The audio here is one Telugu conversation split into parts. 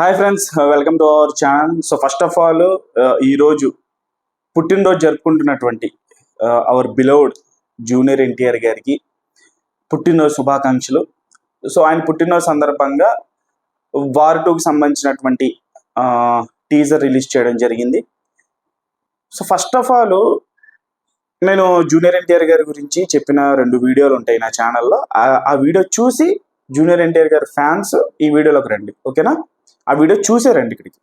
Hi friends, welcome to our channel. So first of all ఈరోజు పుట్టినరోజు జరుపుకుంటున్నటువంటి అవర్ బిలౌడ్ జూనియర్ ఎన్టీఆర్ గారికి పుట్టినరోజు శుభాకాంక్షలు. సో ఆయన పుట్టినరోజు సందర్భంగా వార్ 2కి సంబంధించినటువంటి టీజర్ రిలీజ్ చేయడం జరిగింది. సో ఫస్ట్ ఆఫ్ ఆల్ నేను జూనియర్ ఎన్టీఆర్ గారి గురించి చెప్పిన 2 వీడియోలు ఉంటాయి నా ఛానల్లో. ఆ వీడియో చూసి జూనియర్ ఎన్టీఆర్ గారి ఫ్యాన్స్ ఈ వీడియోలోకి రండి, ఓకేనా? ఆ వీడియో చూసారండి. ఇక్కడికి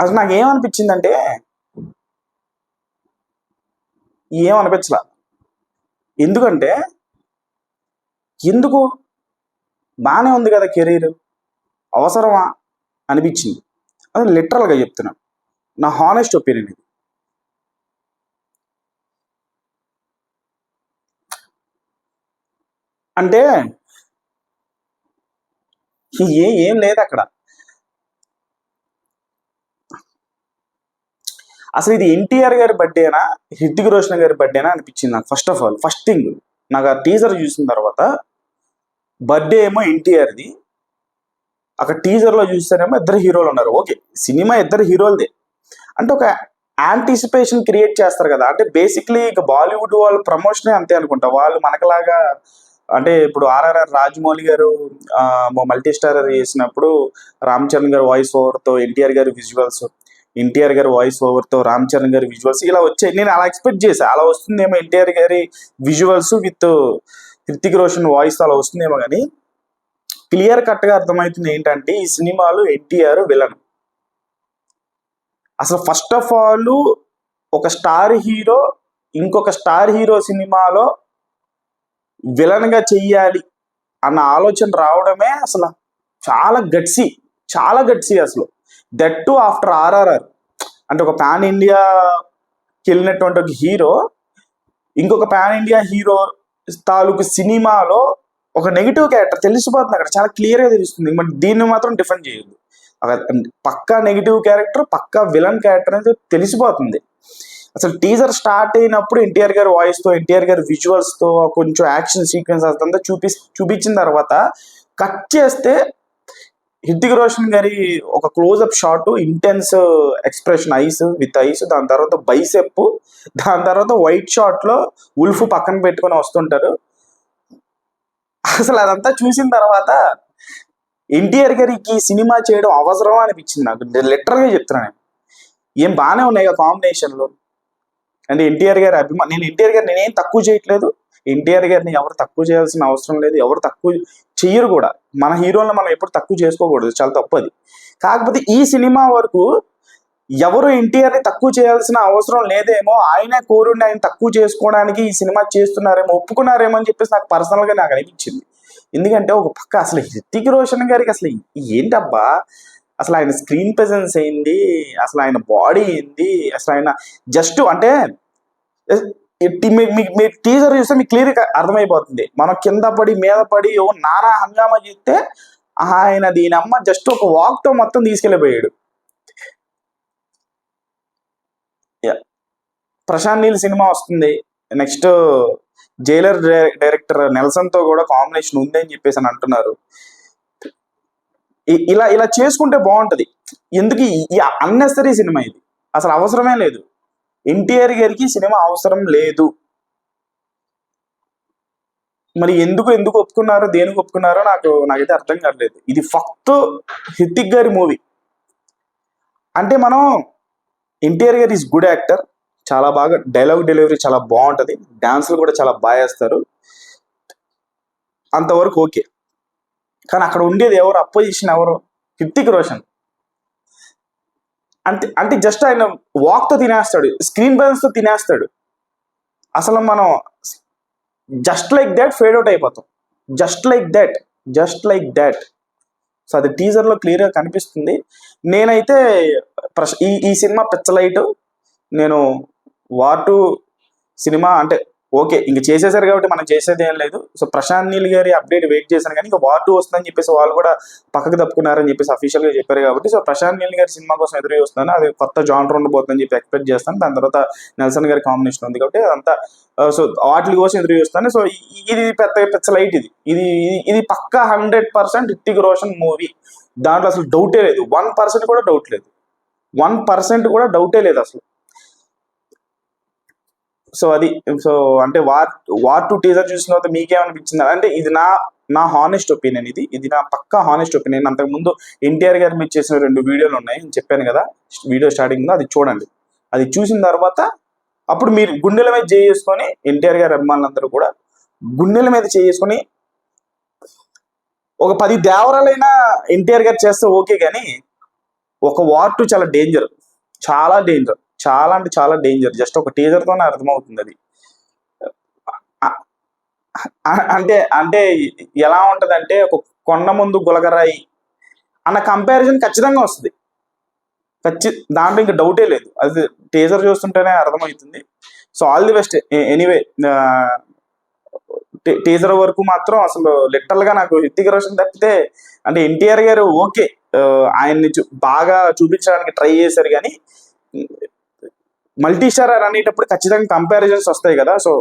అసలు నాకు ఏమనిపించిందంటే ఏమనిపించలా. ఎందుకంటే ఎందుకు బాగానే ఉంది కదా, కెరీర్ అవసరమా అనిపించింది. అది లిటరల్గా చెప్తున్నాను, నా హానెస్ట్ ఒపీనియన్ ఇది. అంటే ఏం లేదు అక్కడ. అసలు ఇది ఎన్టీఆర్ గారి బర్త్డేనా, హృతిక్ రోషన్ గారి బర్త్డేనా అనిపించింది నాకు. ఫస్ట్ థింగ్ నాకు ఆ టీజర్ చూసిన తర్వాత బర్త్డే ఏమో ఎన్టీఆర్ది, అక్కడ టీజర్లో చూస్తేనేమో 2 హీరోలు ఉన్నారు. ఓకే, సినిమా 2 హీరోలదే అంటే ఒక యాంటిసిపేషన్ క్రియేట్ చేస్తారు కదా. అంటే బేసిక్లీ ఇక బాలీవుడ్ వాళ్ళ ప్రమోషనే అంతే అనుకుంటా. వాళ్ళు మనకలాగా అంటే ఇప్పుడు ఆర్ఆర్ఆర్ రాజమౌళి గారు మల్టీ స్టారర్ చేసినప్పుడు రామ్ చరణ్ గారు వాయిస్ ఓవర్తో ఎన్టీఆర్ గారి విజువల్స్, ఎన్టీఆర్ గారి వాయిస్ ఓవర్తో రామ్ చరణ్ గారి విజువల్స్ ఇలా వచ్చాయి. నేను అలా ఎక్స్పెక్ట్ చేశాను, అలా వస్తుందేమో ఎన్టీఆర్ గారి visuals with Hrithik Roshan voice అలా వస్తుందేమో. కానీ క్లియర్ కట్గా అర్థమవుతుంది ఏంటంటే ఈ సినిమాలో ఎన్టీఆర్ విలన్. అసలు ఫస్ట్ ఆఫ్ ఆల్ ఒక స్టార్ హీరో ఇంకొక స్టార్ హీరో సినిమాలో విలన్ గా చెయ్యాలి అన్న ఆలోచన రావడమే అసలు చాలా గట్సీ అసలు. That to after RRR. అంటే ఒక పాన్ ఇండియాకి వెళ్ళినటువంటి ఒక హీరో ఇంకొక పాన్ ఇండియా హీరో తాలూకు సినిమాలో ఒక నెగిటివ్ క్యారెక్టర్ తెలిసిపోతుంది అక్కడ, చాలా క్లియర్గా తెలుస్తుంది. మరి దీన్ని మాత్రం డిఫెండ్ చేయొద్దు. పక్కా నెగిటివ్ క్యారెక్టర్, పక్కా విలన్ క్యారెక్టర్ అనేది తెలిసిపోతుంది. అసలు టీజర్ స్టార్ట్ అయినప్పుడు ఎన్టీఆర్ గారి వాయిస్తో, ఎన్టీఆర్ గారి విజువల్స్తో కొంచెం యాక్షన్ సీక్వెన్స్ అంతా చూపించిన తర్వాత కట్ చేస్తే హృతిక్ రోషన్ గారి ఒక close up shot, intense expression, eyes, దాని తర్వాత బైసెప్, దాని తర్వాత వైట్ షాట్లో ఉల్ఫ్ పక్కన పెట్టుకొని వస్తుంటారు. అసలు అదంతా చూసిన తర్వాత ఎన్టీఆర్ గారికి సినిమా చేయడం అవసరం అనిపించింది నాకు. లిటరల్గా చెప్తున్నాను. ఏం బాగానే ఉన్నాయి కదా కాంబినేషన్లో. అంటే ఎన్టీఆర్ గారి నేను ఎన్టీఆర్ గారిని నేనేం తక్కువ చేయట్లేదు. ఎన్టీఆర్ గారిని ఎవరు తక్కువ చేయాల్సిన అవసరం లేదు, ఎవరు తక్కువ చెయ్యరు కూడా. మన హీరోలను మనం ఎప్పుడు తక్కువ చేసుకోకూడదు, చాలా తప్పు అది. కాకపోతే ఈ సినిమా వరకు ఎవరు ఎన్టీఆర్ని తక్కువ చేయాల్సిన అవసరం లేదేమో, ఆయనే కోరుండి ఆయన తక్కువ చేసుకోవడానికి ఈ సినిమా చేస్తున్నారేమో, ఒప్పుకున్నారేమో అని చెప్పేసి నాకు పర్సనల్గా నాకు అనిపించింది. ఎందుకంటే ఒక పక్క అసలు హృతిక్ రోషన్ గారికి అసలు ఏంటబ్బా, అసలు ఆయన స్క్రీన్ ప్రెజెన్స్ ఏంది, అసలు ఆయన బాడీ ఏంది, అసలు ఆయన జస్ట్ అంటే మీ టీజర్ చూస్తే మీకు క్లియర్గా అర్థమైపోతుంది. మనం కింద పడి మీద పడి నానా హంగామా చేస్తే ఆయన దీని అమ్మ జస్ట్ ఒక వాక్తో మొత్తం తీసుకెళ్ళిపోయాడు. ప్రశాంత్ నీల్ సినిమా వస్తుంది నెక్స్ట్. జైలర్ డైరెక్టర్ నెల్సన్తో కూడా కాంబినేషన్ ఉంది అని చెప్పేసి అని అంటున్నారు. ఇలా చేసుకుంటే బాగుంటది. ఎందుకు ఈ అన్నెసరీ సినిమా ఇది, అసలు అవసరమే లేదు. ఎన్టీఆర్ గారికి సినిమా అవసరం లేదు. మరి ఎందుకు ఒప్పుకున్నారో, దేనికి ఒప్పుకున్నారో నాకైతే అర్థం కావట్లేదు. ఇది ఫక్త్ హృతిక్ గారి మూవీ. అంటే మనం ఎన్టీఆర్ గారు ఈజ్ గుడ్ యాక్టర్, చాలా బాగా డైలాగ్ డెలివరీ చాలా బాగుంటుంది, డాన్సులు కూడా చాలా బాగా వేస్తారు, అంతవరకు ఓకే. కానీ అక్కడ ఉండేది ఎవరు, అపోజిషన్ ఎవరు, హృతిక్ రోషన్. అంటే జస్ట్ ఆయన వాక్తో తినేస్తాడు, స్క్రీన్ ప్రెజెన్స్తో తినేస్తాడు. అసలు మనం just like that fade out అయిపోతాం, జస్ట్ లైక్ దాట్. సో అది టీజర్లో క్లియర్గా కనిపిస్తుంది. నేనైతే ఈ సినిమా పిచ్చలైట్. నేను వార్ 2 సినిమా అంటే ఓకే, ఇంక చేసేసారు కాబట్టి మనం చేసేది ఏం లేదు. సో ప్రశాంత్ నీల్ గారి అప్డేట్ వెయిట్ చేశాను, కానీ ఇంకా వార్ 2 వస్తుందని చెప్పేసి వాళ్ళు కూడా పక్కకు తప్పుకున్నారని చెప్పేసి అఫీషియల్ గా చెప్పారు కాబట్టి, సో ప్రశాంత్ నీల్ గారి సినిమా కోసం ఎదురు చూస్తున్నాను. అది కొత్త జానర్ ఉండబోతుందని చెప్పి ఎక్స్పెక్ట్ చేస్తాను. దాని తర్వాత నెల్సన్ గారి కాంబినేషన్ ఉంది కాబట్టి అదంతా సో వాటి కోసం ఎదురు చూస్తాను. సో ఇది పెద్ద లైట్. ఇది ఇది పక్కా 100% రితిక్ రోషన్ మూవీ. దాంట్లో అసలు డౌటే లేదు. 1% కూడా డౌట్ లేదు. 1% కూడా డౌటే లేదు అసలు. సో అది సో అంటే వార్ 2 టీజర్ చూసిన తర్వాత మీకేమనిపించింది అంటే ఇది నా హానెస్ట్ ఒపీనియన్. ఇది నా పక్కా హానెస్ట్ ఒపీనియన్. అంతకుముందు ఎన్టీఆర్ గారు మీరు చేసిన 2 వీడియోలు ఉన్నాయి, నేను చెప్పాను కదా వీడియో స్టార్టింగ్ లో, అది చూడండి. అది చూసిన తర్వాత అప్పుడు మీరు గుండెల మీద చేసుకొని, ఎన్టీఆర్ గారి అభిమానులందరూ కూడా గుండెల మీద చేసుకొని ఒక 10 దేవరాలైనా ఎన్టీఆర్ గారు చేస్తే ఓకే, కానీ ఒక వార్ 2 చాలా డేంజర్, చాలా డేంజర్, చాలా అంటే చాలా డేంజర్. జస్ట్ ఒక టీజర్ తోనే అర్థమవుతుంది అది. అంటే అంటే ఎలా ఉంటదంటే ఒక కొండ ముందు గులకరాయి అన్న కంపారిజన్ ఖచ్చితంగా వస్తుంది. దాంట్లో ఇంకా డౌటే లేదు. అది టీజర్ చూస్తుంటేనే అర్థమవుతుంది. So all the best. Anyway teaser వరకు మాత్రం అసలు లిటరల్ గా నాకు రితిక్ రోషన్ తప్పితే అంటే ఎన్టీఆర్ గారు ఓకే, ఆయన్ని బాగా చూపించడానికి ట్రై చేశారు, కానీ మల్టీ స్టారర్ అనేటప్పుడు ఖచ్చితంగా కంపారిజన్స్ వస్తాయి కదా. సో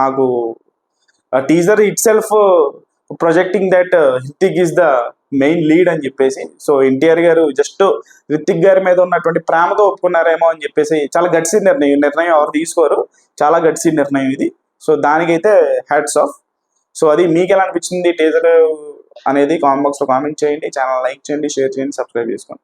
నాకు teaser itself projecting that Hrithik is the main lead అని చెప్పేసి, సో ఎన్టీఆర్ గారు జస్ట్ రితిక్ గారి మీద ఉన్నటువంటి ప్రేమతో ఒప్పుకున్నారేమో అని చెప్పేసి, చాలా గట్సీ నిర్ణయం ఎవరు తీసుకోరు, చాలా గట్సీ నిర్ణయం ఇది. సో దానికైతే హ్యాట్స్ ఆఫ్. సో అది మీకు ఎలా అనిపించింది టీజర్ అనేది కామెంట్ బాక్స్ లో కామెంట్ చేయండి. ఛానల్ లైక్ చేయండి, షేర్ చేయండి, సబ్స్క్రైబ్ చేసుకోండి.